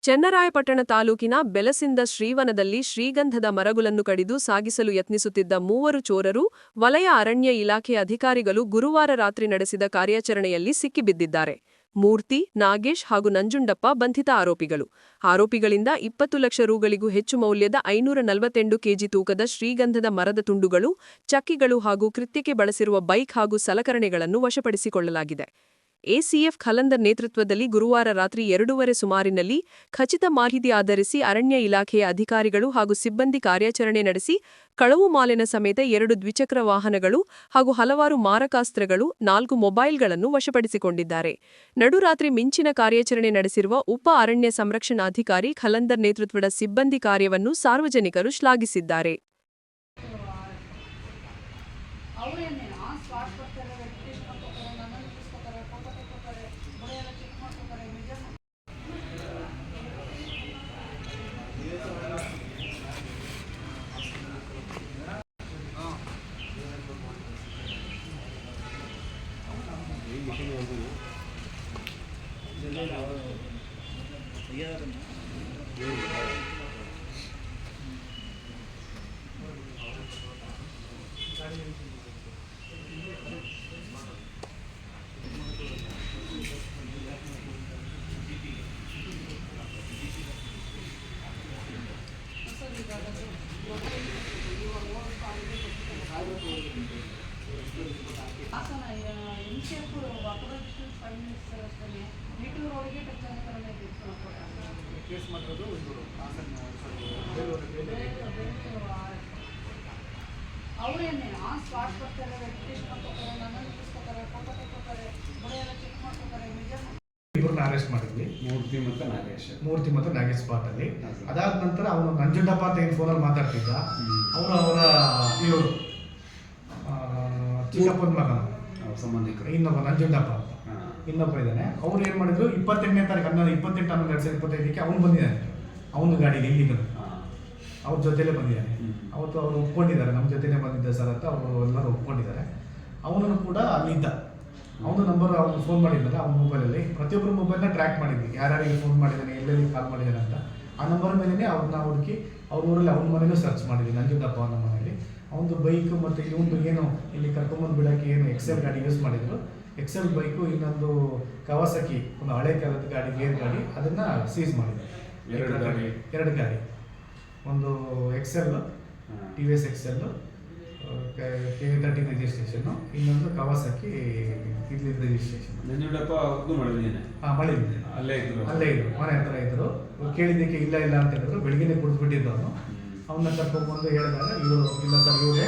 ಚೆನ್ನರಾಯಪಟ್ಟಣ ತಾಲೂಕಿನ ಬೆಲಸಿಂದ ಶ್ರೀವನದಲ್ಲಿ ಶ್ರೀಗಂಧದ ಮರಗಳನ್ನು ಕಡಿದು ಸಾಗಿಸಲು ಯತ್ನಿಸುತ್ತಿದ್ದ ಮೂವರು ಚೋರರು ವಲಯ ಅರಣ್ಯ ಇಲಾಖೆ ಅಧಿಕಾರಿಗಳು ಗುರುವಾರ ರಾತ್ರಿ ನಡೆಸಿದ ಕಾರ್ಯಾಚರಣೆಯಲ್ಲಿ ಸಿಕ್ಕಿಬಿದ್ದಿದ್ದಾರೆ. ಮೂರ್ತಿ, ನಾಗೇಶ್ ಹಾಗೂ ನಂಜುಂಡಪ್ಪ ಬಂಧಿತ ಆರೋಪಿಗಳು. ಆರೋಪಿಗಳಿಂದ 20 ಲಕ್ಷ ರುಗಳಿಗೂ ಹೆಚ್ಚು ಮೌಲ್ಯದ 548 ಕೆಜಿ ತೂಕದ ಶ್ರೀಗಂಧದ ಮರದ ತುಂಡುಗಳು, ಚಕ್ಕಿಗಳು ಹಾಗೂ ಕೃತ್ಯಕ್ಕೆ ಬಳಸಿರುವ ಬೈಕ್ ಹಾಗೂ ಸಲಕರಣೆಗಳನ್ನು ವಶಪಡಿಸಿಕೊಳ್ಳಲಾಗಿದೆ. ಎಸಿಎಫ್ ಖಲಂದರ್ ನೇತೃತ್ವದಲ್ಲಿ ಗುರುವಾರ ರಾತ್ರಿ 2:30 ಸುಮಾರಿನಲ್ಲಿ ಖಚಿತ ಮಾಹಿತಿ ಆಧರಿಸಿ ಅರಣ್ಯ ಇಲಾಖೆಯ ಅಧಿಕಾರಿಗಳು ಹಾಗೂ ಸಿಬ್ಬಂದಿ ಕಾರ್ಯಾಚರಣೆ ನಡೆಸಿ ಕಳವು ಮಾಲಿನ ಸಮೇತ 2 ದ್ವಿಚಕ್ರ ವಾಹನಗಳು ಹಾಗೂ ಹಲವಾರು ಮಾರಕಾಸ್ತ್ರಗಳು, 4 ಮೊಬೈಲ್ಗಳನ್ನು ವಶಪಡಿಸಿಕೊಂಡಿದ್ದಾರೆ. ನಡುರಾತ್ರಿ ಮಿಂಚಿನ ಕಾರ್ಯಾಚರಣೆ ನಡೆಸಿರುವ ಉಪ ಅರಣ್ಯ ಸಂರಕ್ಷಣಾಧಿಕಾರಿ ಖಲಂದರ್ ನೇತೃತ್ವದ ಸಿಬ್ಬಂದಿ ಕಾರ್ಯವನ್ನು ಸಾರ್ವಜನಿಕರು ಶ್ಲಾಘಿಸಿದ್ದಾರೆ. ಇಬ್ಬರನ್ನ ಅರೆಸ್ಟ್ ಮಾಡಿದ್ವಿ. ಮೂರ್ತಿ ಮತ್ತು ನಾಗೇಶ್ ಸ್ಪಾಟ್ ಅಲ್ಲಿ. ಅದಾದ ನಂತರ ಅವನು ನಂಜುಂಡಪ್ಪ ಅಂತ ಏನು ಫೋನಲ್ಲಿ ಮಾತಾಡ್ತಿದ್ದ, ಅವನು ಅವರ ಇವರು ಚಿಕ್ಕಪ್ಪನ ಮಗ ಸಂಬಂಧಿಕರು, ಇನ್ನೊಬ್ಬ ನಂಜುಂಡಪ್ಪ ಅಂತ ಇನ್ನೊಬ್ಬ ಇದ್ದಾನೆ. ಅವ್ರು ಏನು ಮಾಡಿದ್ರು, 28ನೇ ತಾರೀಕು 28/11/2025 ಅವನು ಬಂದಿದ್ದಾನೆ. ಅವನ ಗಾಡಿಗೆ ಇಲ್ಲಿಂದ ಅವ್ರ ಜೊತೆಲೇ ಬಂದಿದ್ದಾನೆ. ಅವತ್ತು ಅವರು ಒಪ್ಕೊಂಡಿದ್ದಾರೆ, ನಮ್ಮ ಜೊತೆನೇ ಬಂದಿದ್ದೆ ಸರ್ ಅಂತ ಅವರು ಎಲ್ಲರೂ ಒಪ್ಕೊಂಡಿದ್ದಾರೆ. ಅವನನ್ನು ಕೂಡ ಅಲ್ಲಿದ್ದ, ಅವನು ನಂಬರ್ ಅವ್ನು ಫೋನ್ ಮಾಡಿದ್ನಲ್ಲ, ಅವ್ನ ಮೊಬೈಲಲ್ಲಿ ಪ್ರತಿಯೊಬ್ಬರು ಮೊಬೈಲ್ನ ಟ್ರ್ಯಾಕ್ ಮಾಡಿದ್ವಿ, ಯಾರ್ಯಾರಿಗೆ ಫೋನ್ ಮಾಡಿದ್ದಾನೆ, ಎಲ್ಲೆಲ್ಲಿ ಕಾಲ್ ಮಾಡಿದ್ದಾನೆ ಅಂತ. ಆ ನಂಬರ್ ಮೇಲೇ ಅವ್ರನ್ನ ಹುಡುಕಿ ಅವ್ರ ಊರಲ್ಲಿ ಅವನ ಮನೇಲೂ ಸರ್ಚ್ ಮಾಡಿದ್ವಿ, ನಂಜುಂಡಪ್ಪ ಅವನ ಮನೇಲಿ. ಅವನದು ಬೈಕು ಮತ್ತು ಇವನು ಏನು ಇಲ್ಲಿ ಕರ್ಕೊಂಬಂದು ಬಿಡೋಕ್ಕೆ ಏನು ಎಕ್ಸೆಲ್ ಗಾಡಿ ಯೂಸ್ ಮಾಡಿದ್ರು, ಎಕ್ಸೆಲ್ ಬೈಕು, ಇನ್ನೊಂದು ಕವಾಸಕಿ ಒಂದು ಹಳೆ ಕಾಲದ ಗಾಡಿ, ಗೇರ್ ಗಾಡಿ, ಅದನ್ನು ಸೀಸ್ ಮಾಡಿದ್ರು. ಎರಡು ಗಾಡಿ, ಒಂದು XL, TVS XL K13 registration, ಇನ್ನೊಂದು ಕವಾಸಕಿ ಇಲ್ಲಿ ರಿಜಿಸ್ಟ್ರೇಷನ್. ಮಾಡಿದ್ದೀನಿ. ಅಲ್ಲೇ ಇದ್ರು, ಮನೆ ಹತ್ರ ಇದ್ರು. ಕೇಳಿದ್ದಕ್ಕೆ ಇಲ್ಲ ಅಂತ ಹೇಳಿದ್ರು. ಬೆಳಿಗ್ಗೆ ಕುಡಿದ್ಬಿಟ್ಟಿದ್ದು ಅವನು. ಅವನ್ನ ಕರ್ಕೊಂಡ್ಬಂದು ಹೇಳಿದಾಗ ಇವರು ಇಲ್ಲ ಸರ್ ಇವರೇ